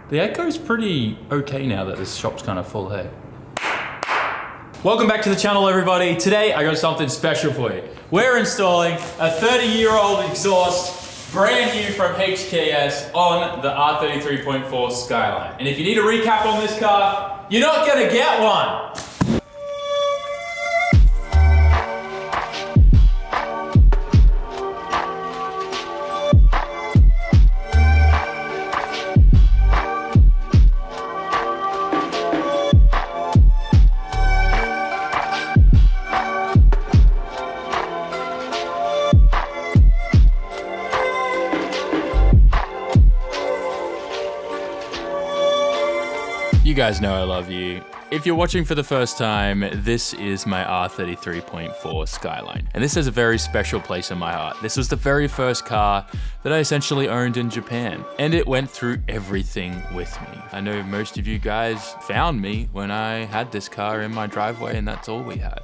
The echo's pretty okay now that this shop's kind of full, hey? Welcome back to the channel, everybody. Today, I got something special for you. We're installing a 30-year-old exhaust, brand new from HKS on the R33.4 Skyline. And if you need a recap on this car, you're not gonna get one. You guys know I love you. If you're watching for the first time, this is my R33.4 Skyline. And this has a very special place in my heart. This was the very first car that I essentially owned in Japan. And it went through everything with me. I know most of you guys found me when I had this car in my driveway and that's all we had.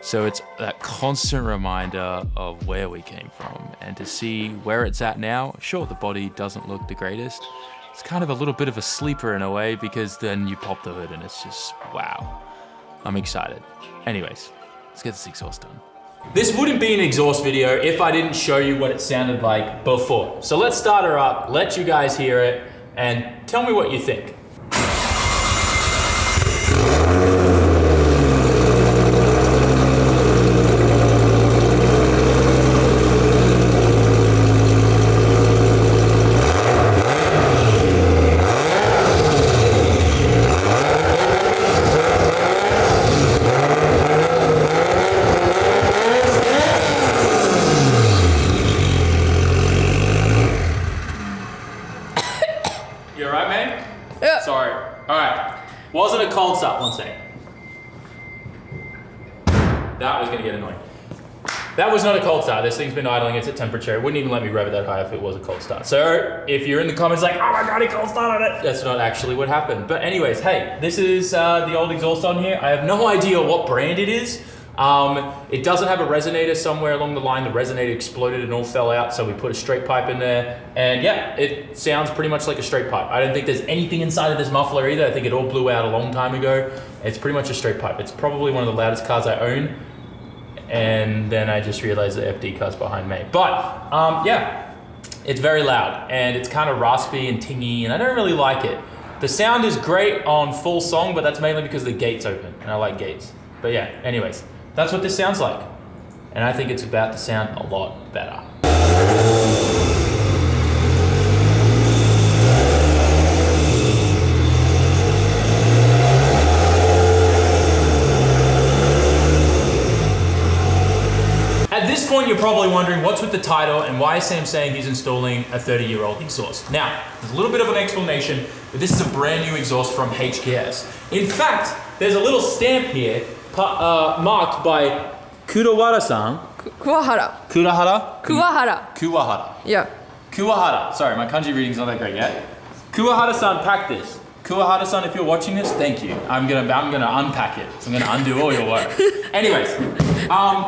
So it's that constant reminder of where we came from and to see where it's at now. Sure, the body doesn't look the greatest. It's kind of a little bit of a sleeper in a way because then you pop the hood and it's just, wow. I'm excited. Anyways, let's get this exhaust done. This wouldn't be an exhaust video if I didn't show you what it sounded like before. So let's start her up, let you guys hear it, and tell me what you think. You alright, man? Yeah. Sorry. Alright. Wasn't a cold start, one second. That was gonna get annoying. That was not a cold start. This thing's been idling, it's at temperature. It wouldn't even let me rev it that high if it was a cold start. So, if you're in the comments like, oh my god, he cold started it, that's not actually what happened. But anyways, hey, this is the old exhaust on here. I have no idea what brand it is. It doesn't have a resonator. Somewhere along the line the resonator exploded and all fell out, so we put a straight pipe in there, and yeah, it sounds pretty much like a straight pipe. I don't think there's anything inside of this muffler either. I think it all blew out a long time ago. It's pretty much a straight pipe. It's probably one of the loudest cars I own, and then I just realized the FD car's behind me. But yeah, it's very loud and it's kind of raspy and tingy and I don't really like it. The sound is great on full song, but that's mainly because the gate's open and I like gates. But yeah, anyways. That's what this sounds like. And I think it's about to sound a lot better. At this point, you're probably wondering what's with the title and why is Sam saying he's installing a 30-year-old exhaust. Now, there's a little bit of an explanation, but this is a brand new exhaust from HKS. In fact, there's a little stamp here marked by Kuwahara-san. Kuwahara. Kuwahara? Kuwahara. Kuwahara. Yeah. Kuwahara. Sorry, my kanji reading's not that great yet. Kuwahara-san packed this. Kuwahara-san, if you're watching this, thank you. I'm gonna unpack it. So I'm gonna undo all your work. Anyways,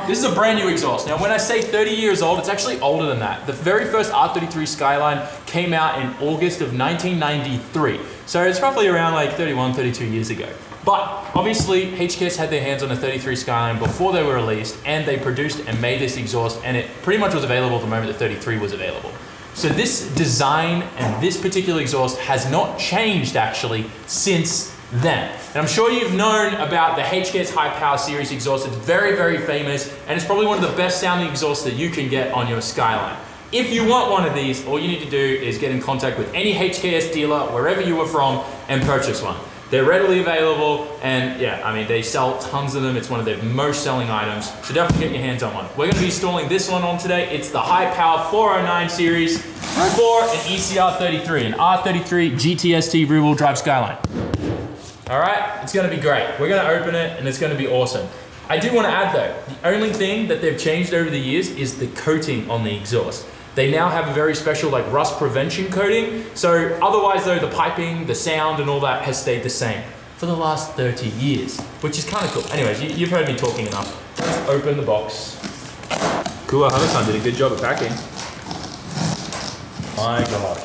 this is a brand new exhaust. Now, when I say 30 years old, it's actually older than that. The very first R33 Skyline came out in August of 1993. So it's roughly around like 31, 32 years ago. But obviously HKS had their hands on the 33 Skyline before they were released, and they produced and made this exhaust, and it pretty much was available the moment the 33 was available. So this design and this particular exhaust has not changed actually since then. And I'm sure you've known about the HKS High Power Series exhaust. It's very, very famous, and it's probably one of the best sounding exhausts that you can get on your Skyline. If you want one of these, all you need to do is get in contact with any HKS dealer, wherever you are from, and purchase one. They're readily available, and yeah, I mean, they sell tons of them. It's one of their most selling items, so definitely get your hands on one. We're gonna be installing this one on today. It's the High Power 409 series for an ECR33, an R33 GTST rear-wheel drive Skyline. All right, it's gonna be great. We're gonna open it, and it's gonna be awesome. I do wanna add though, the only thing that they've changed over the years is the coating on the exhaust. They now have a very special like rust prevention coating. So otherwise though, the piping, the sound and all that has stayed the same for the last 30 years, which is kind of cool. Anyways, you've heard me talking enough. Let's open the box. Kuwahara-san did a good job of packing. My gosh.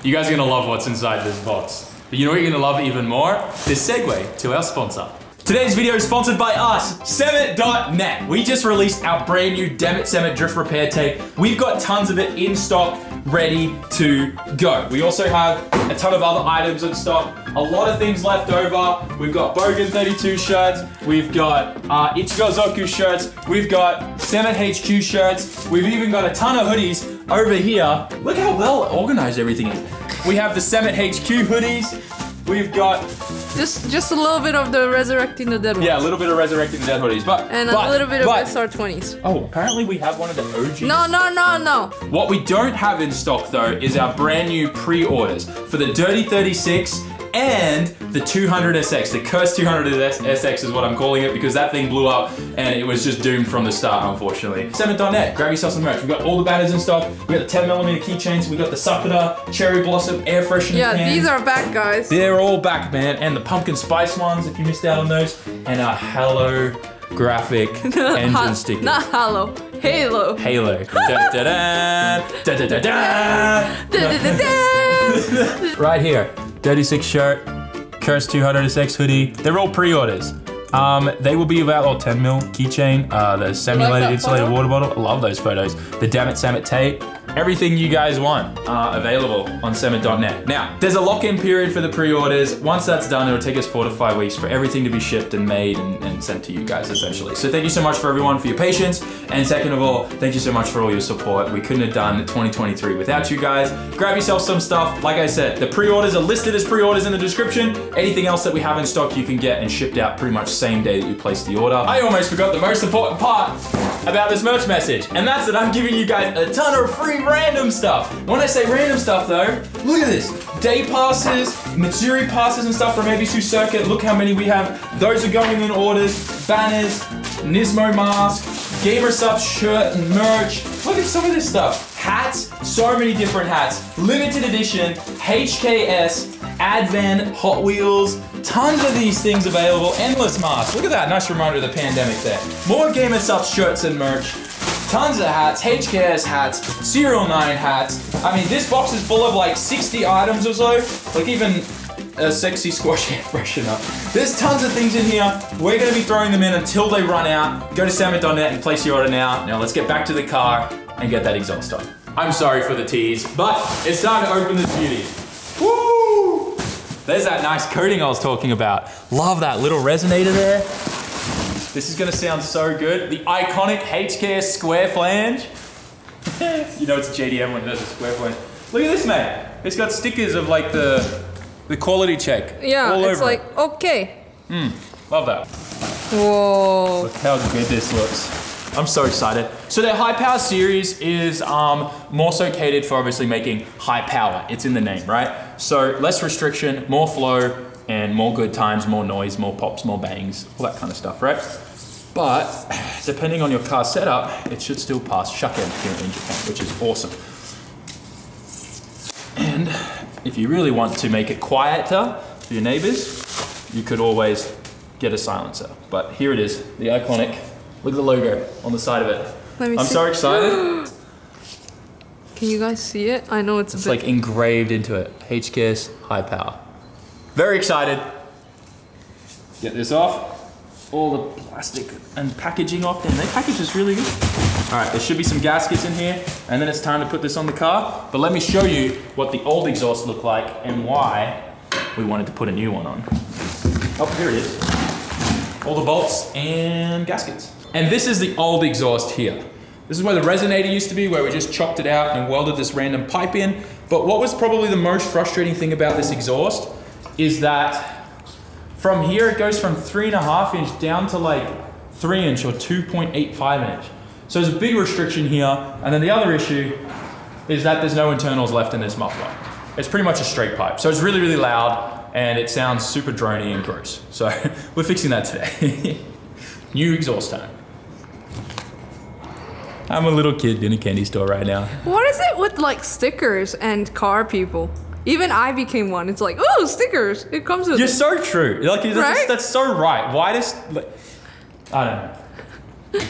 You guys are gonna love what's inside this box. But you know what you're gonna love even more? This segue to our sponsor. Today's video is sponsored by us, SAMMIT.net. We just released our brand new Dammit SAMMIT drift repair tape. We've got tons of it in stock, ready to go. We also have a ton of other items in stock, a lot of things left over. We've got Bogan 32 shirts, we've got Ichigo Zoku shirts, we've got SAMMIT HQ shirts, we've even got a ton of hoodies over here. Look how well organized everything is. We have the SAMMIT HQ hoodies, we've got just a little bit of the Resurrecting the Dead ones. Yeah, a little bit of Resurrecting the Dead hoodies, but a little bit of SR20s. Oh, apparently we have one of the OGs. No. What we don't have in stock though is our brand new pre-orders for the Dirty 36 and the 200SX. The cursed 200SX is what I'm calling it because that thing blew up and it was just doomed from the start, unfortunately. SAMMIT.net, grab yourself some merch. We've got all the banners in stock. We got the 10mm keychains. We got the Sakura Cherry Blossom air freshener cans. These are back, guys. They're all back, man. And the pumpkin spice ones, if you missed out on those. And our holographic engine stickers. Not Halo. Halo. Halo. Right here. 36 shirt, Curse 200SX hoodie. They're all pre-orders. They will be about 10mm keychain, the simulated insulated water bottle. I love those photos. The Dammit SAMMIT tape. Everything you guys want available on SAMMIT.net. Now, there's a lock-in period for the pre-orders. Once that's done, it'll take us 4 to 5 weeks for everything to be shipped and made and sent to you guys, essentially. So thank you so much for everyone for your patience. And second of all, thank you so much for all your support. We couldn't have done 2023 without you guys. Grab yourself some stuff. Like I said, the pre-orders are listed as pre-orders in the description. Anything else that we have in stock, you can get and shipped out pretty much same day that you place the order. I almost forgot the most important part about this merch message, and that's that I'm giving you guys a ton of free random stuff. When I say random stuff though, look at this. Day passes, Matsuri passes and stuff from ABC Circuit. Look how many we have. Those are going in orders. Banners, Nismo mask, Gamer Subs shirt and merch. Look at some of this stuff. Hats, so many different hats. Limited edition, HKS, Advan, Hot Wheels, tons of these things available. Endless masks. Look at that, nice reminder of the pandemic there. More Gamer Subs shirts and merch. Tons of hats, HKS hats, Serial 9 hats. I mean, this box is full of like 60 items or so. Like even a sexy squash air freshener. There's tons of things in here. We're gonna be throwing them in until they run out. Go to SAMMIT.net and place your order now. Now let's get back to the car and get that exhaust on. I'm sorry for the tease, but it's time to open this beauty. Woo! There's that nice coating I was talking about. Love that little resonator there. This is gonna sound so good. The iconic HKS square flange. You know it's a JDM when it does a square flange. Look at this, man. It's got stickers of like the quality check. Yeah, all it's over like, okay. Love that. Whoa. Look how good this looks. I'm so excited. So their high power series is more so catered for obviously making high power. It's in the name, right? So less restriction, more flow, and more good times, more noise, more pops, more bangs, all that kind of stuff, right? But depending on your car setup, it should still pass Shukken here in Japan, which is awesome. And if you really want to make it quieter for your neighbors, you could always get a silencer. But here it is, the iconic. Look at the logo on the side of it. I'm so excited. Can you guys see it? I know it's a bit like engraved into it. HKS high power. Very excited. Get this off. All the plastic and packaging off. Damn, that package is really good. All right, there should be some gaskets in here, and then it's time to put this on the car. But let me show you what the old exhaust looked like and why we wanted to put a new one on. Oh, here it is. All the bolts and gaskets. And this is the old exhaust here. This is where the resonator used to be, where we just chopped it out and welded this random pipe in. But what was probably the most frustrating thing about this exhaust is that from here it goes from 3.5 inch down to like 3 inch or 2.85 inch. So there's a big restriction here. And then the other issue is that there's no internals left in this muffler. It's pretty much a straight pipe. So it's really, really loud and it sounds super drony and gross. So we're fixing that today. New exhaust time. I'm a little kid in a candy store right now. What is it with like stickers and car people? Even I became one. It's like, oh, stickers. It comes with. You're so true. Like, right? That's so right. Why does, like, I don't know.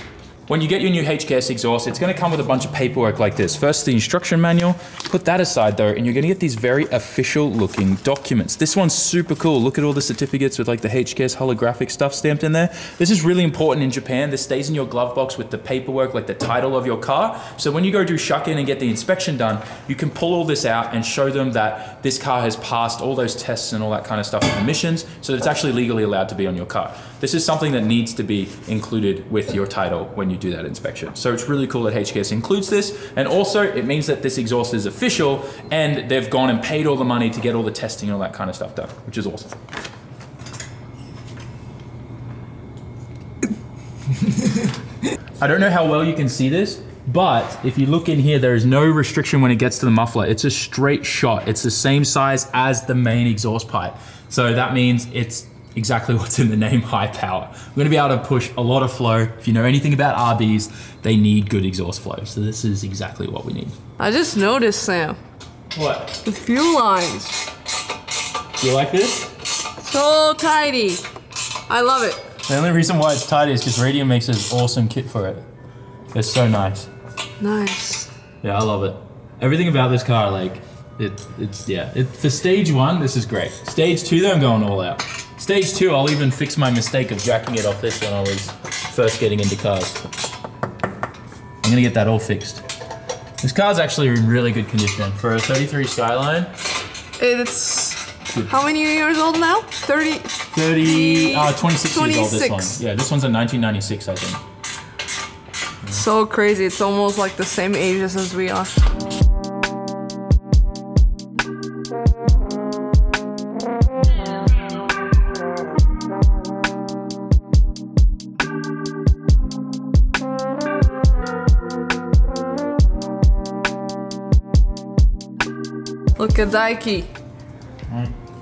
when you get your new HKS exhaust, it's gonna come with a bunch of paperwork like this. First, the instruction manual, put that aside though, and you're gonna get these very official looking documents. This one's super cool. Look at all the certificates with like the HKS holographic stuff stamped in there. This is really important in Japan. This stays in your glove box with the paperwork, like the title of your car. So when you go do shuck-in and get the inspection done, you can pull all this out and show them that this car has passed all those tests and all that kind of stuff and emissions, so that it's actually legally allowed to be on your car. This is something that needs to be included with your title when you do that inspection. So it's really cool that HKS includes this, and also it means that this exhaust is official and they've gone and paid all the money to get all the testing and all that kind of stuff done, which is awesome. I don't know how well you can see this, but if you look in here, there is no restriction when it gets to the muffler. It's a straight shot. It's the same size as the main exhaust pipe. So that means it's exactly what's in the name, high power. We're gonna be able to push a lot of flow. If you know anything about RBs, they need good exhaust flow. So this is exactly what we need. I just noticed, Sam. What? The fuel lines. You like this? So tidy. I love it. The only reason why it's tidy is because Radium makes an awesome kit for it. It's so nice. Nice. Yeah, I love it. Everything about this car, like, for stage 1, this is great. Stage 2, though, I'm going all out. Stage 2, I'll even fix my mistake of jacking it off this when I was first getting into cars. I'm gonna get that all fixed. This car's actually in really good condition. For a 33 Skyline. It's, how many years old now? 26 years old, this one. Yeah, this one's a 1996, I think. So crazy, it's almost like the same ages as we are. Look at Daiki.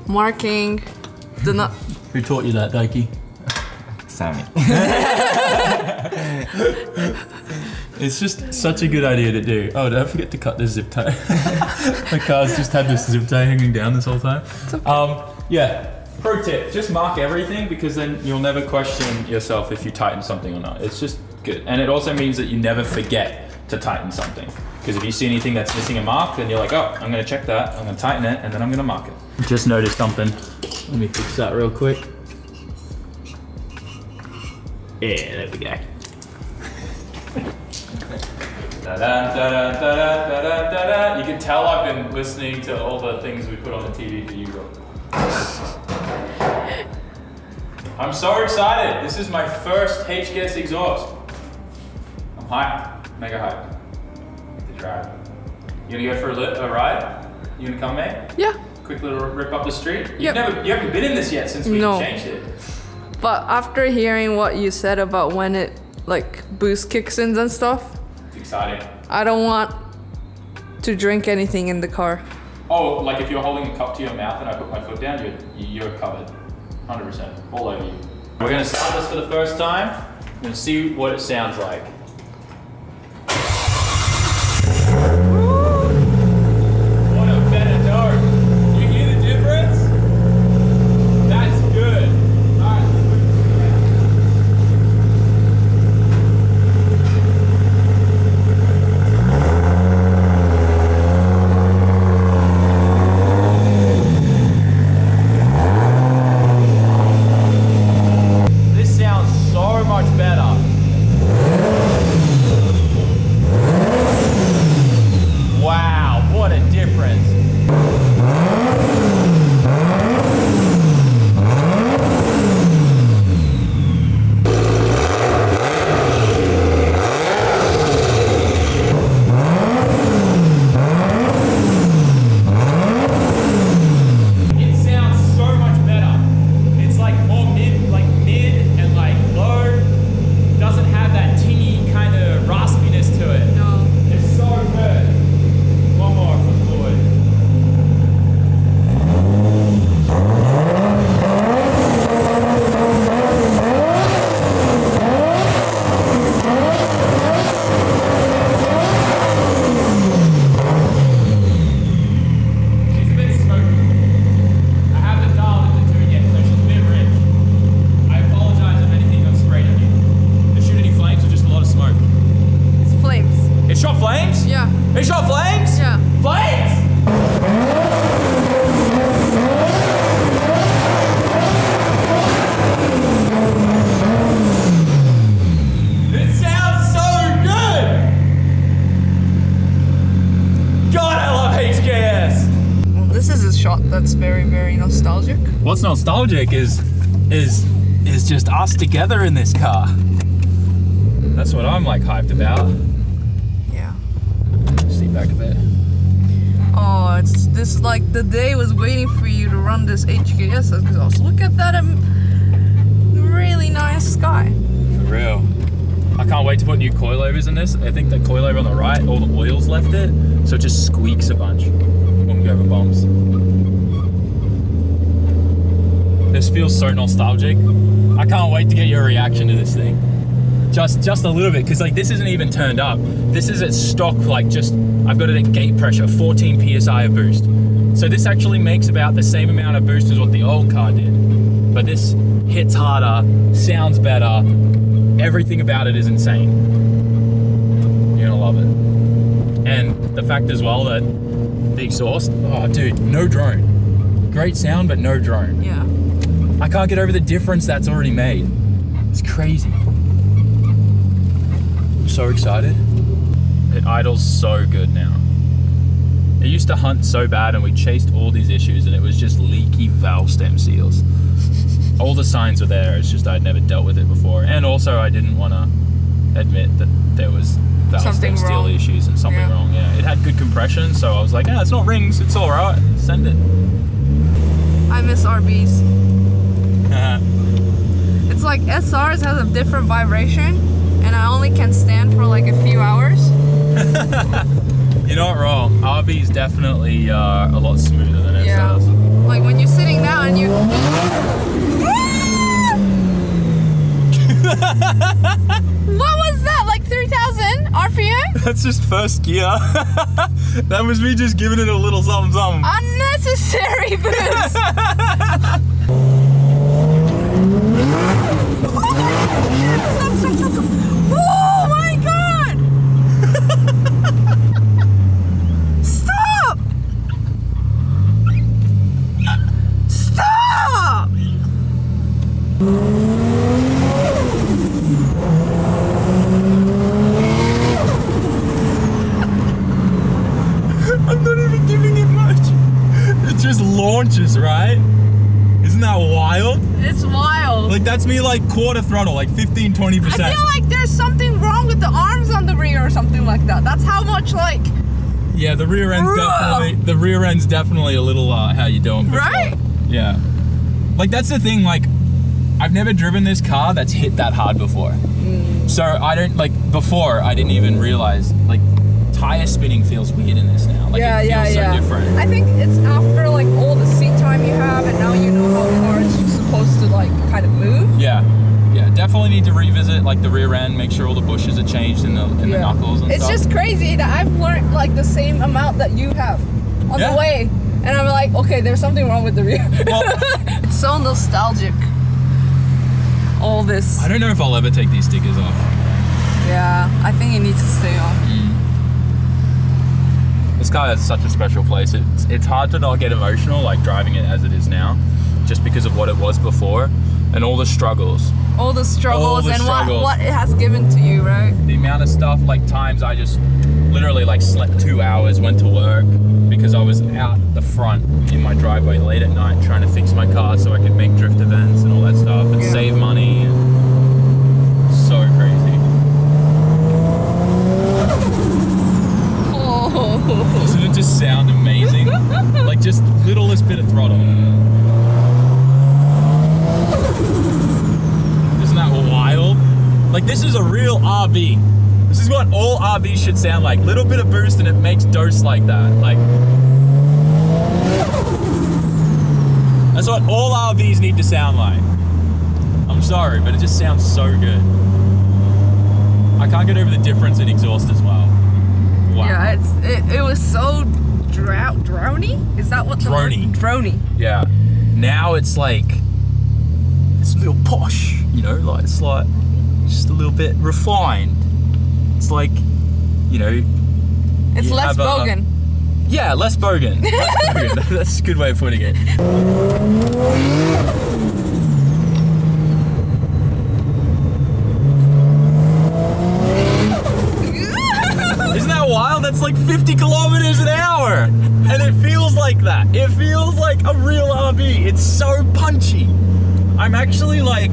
Marking the nut. Who taught you that, Daiki? SAMMIT. It's just such a good idea to do. Oh, don't forget to cut this zip tie. The car's just had this zip tie hanging down this whole time. Okay. Yeah, pro tip, just mark everything, because then you'll never question yourself if you tighten something or not. It's just good. And it also means that you never forget to tighten something. Because if you see anything that's missing a mark, then you're like, oh, I'm gonna check that, I'm gonna tighten it, and then I'm gonna mark it. Just noticed something. Let me fix that real quick. Yeah, there we go. You can tell I've been listening to all the things we put on the TV for you, Rob. I'm so excited. This is my first HKS exhaust. I'm hyped, mega hyped. To drive. You gonna go for a ride? You gonna come, mate? Yeah. Quick little rip up the street? Yep. You haven't been in this yet since we changed it. But after hearing what you said about when it like boost kicks in and stuff, it's exciting. I don't want to drink anything in the car. Oh, like if you're holding a cup to your mouth and I put my foot down, you're covered. 100%, all over you. We're gonna start this for the first time and see what it sounds like. What a better note. You hear the difference? That's good. All right, let's put this together. This sounds so much better. They shot flames? Yeah. Flames? It sounds so good! God, I love HKS! Well, this is a shot that's very, very nostalgic. What's nostalgic is just us together in this car. That's what I'm like hyped about. Yeah. Seat back a bit. Oh, it's this like the day was waiting for you to run this HKS exhaust. Look at that really nice sky. For real. I can't wait to put new coilovers in this. I think the coilover on the right, all the oils left it, so it just squeaks a bunch when we go over bumps. This feels so nostalgic. I can't wait to get your reaction to this thing. Just a little bit, because like this isn't even turned up. This is at stock, like just, I've got it at gate pressure, 14 PSI of boost. So this actually makes about the same amount of boost as what the old car did. But this hits harder, sounds better, everything about it is insane. You're gonna love it. And the fact as well that the exhaust, oh dude, no drone. Great sound, but no drone. Yeah. I can't get over the difference that's already made. It's crazy. I'm so excited. It idles so good now. It used to hunt so bad and we chased all these issues and it was just leaky valve stem seals. All the signs were there, it's just I'd never dealt with it before. And also I didn't want to admit that there was valve stem seal issues and something wrong. Yeah, it had good compression, so I was like, it's not rings, it's all right, send it. I miss RBs. It's like SRs has a different vibration and I only can stand for like a few hours. You're not wrong. RB's definitely a lot smoother than SRs. Like when you're sitting down and you... What was that? Like 3,000 RPM? That's just first gear. That was me just giving it a little something something. Unnecessary boost. Stop. Oh my god! Stop! Stop! I'm not even giving it much. It just launches, right? Isn't that wild? It's wild. Like that's me like quarter throttle, like 15, 20%. I feel like there's something wrong with the arms on the rear or something like that. That's how much like... Yeah, the rear end's definitely a little how you doing, right? Sure. Yeah. Like that's the thing, like I've never driven this car that's hit that hard before. So I don't, like before I didn't even realize, like tire spinning feels weird in this now. Like it feels so different. I think it's after like all the seat time you have and now you know how the car is supposed to like kind of move. Yeah, definitely need to revisit like the rear end, make sure all the bushes are changed in the knuckles and stuff. It's just crazy that I've learned like the same amount that you have on the way. And I'm like, okay, there's something wrong with the rear. Well, it's so nostalgic. All this. I don't know if I'll ever take these stickers off. Yeah, I think it needs to stay on. This car has such a special place. It's hard to not get emotional, like driving it as it is now, just because of what it was before and all the struggles. All the struggles and what it has given to you, right? The amount of stuff, like times I just literally like slept 2 hours, went to work because I was out the front in my driveway late at night trying to fix my car so I could make drift events and all that stuff and save money. So crazy. Doesn't it just sound amazing? Like just littlest bit of throttle. Isn't that wild? Like this is a real RV. This is what all RVs should sound like. Little bit of boost and it makes dose like that. Like that's what all RVs need to sound like. I'm sorry, but it just sounds so good. I can't get over the difference in exhaust as well. Wow. Yeah, it was so drony? Is that what the word? Drony. Yeah. Now it's like it's a little posh, you know, like it's like just a little bit refined. It's like, you know, It's less bogan. Yeah, less bogan. Less bogan. That's a good way of putting it. Isn't that wild? That's like 50 kilometers an hour. And it feels like that. It feels like a real RB. It's so punchy. I'm actually like,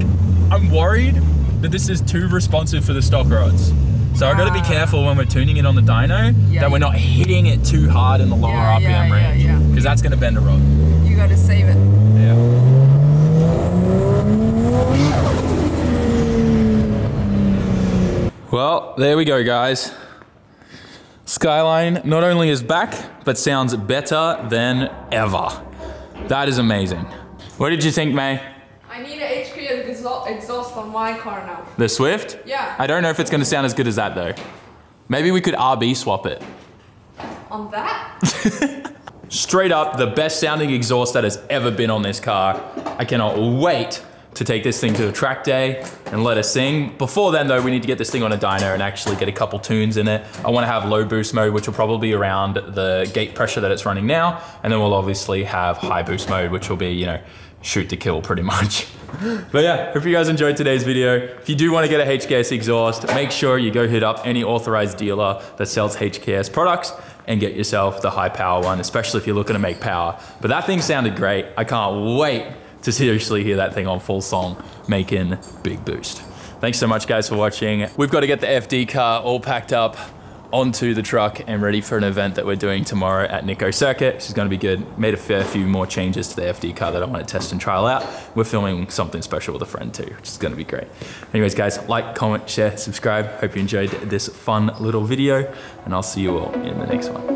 I'm worried that this is too responsive for the stock rods. So I've got to be careful when we're tuning it on the dyno that we're not hitting it too hard in the lower RPM range. Because that's going to bend the rod. You got to save it. Yeah. Well, there we go, guys. Skyline not only is back, but sounds better than ever. That is amazing. What did you think, May? I need an HP exhaust on my car now. The Swift? Yeah. I don't know if it's going to sound as good as that, though. Maybe we could RB swap it. On that? Straight up, the best sounding exhaust that has ever been on this car. I cannot wait to take this thing to a track day and let us sing. Before then though, we need to get this thing on a dyno and actually get a couple tunes in it. I want to have low boost mode, which will probably be around the gate pressure that it's running now. And then we'll obviously have high boost mode, which will be, you know, shoot to kill pretty much. But yeah, hope you guys enjoyed today's video. If you do want to get a HKS exhaust, make sure you go hit up any authorized dealer that sells HKS products and get yourself the high power one, especially if you're looking to make power. But that thing sounded great. I can't wait to seriously hear that thing on full song, making big boost. Thanks so much guys for watching. We've got to get the FD car all packed up onto the truck and ready for an event that we're doing tomorrow at Nico Circuit, which is going to be good. Made a fair few more changes to the FD car that I want to test and trial out. We're filming something special with a friend too, which is going to be great. Anyways guys, like, comment, share, subscribe. Hope you enjoyed this fun little video and I'll see you all in the next one.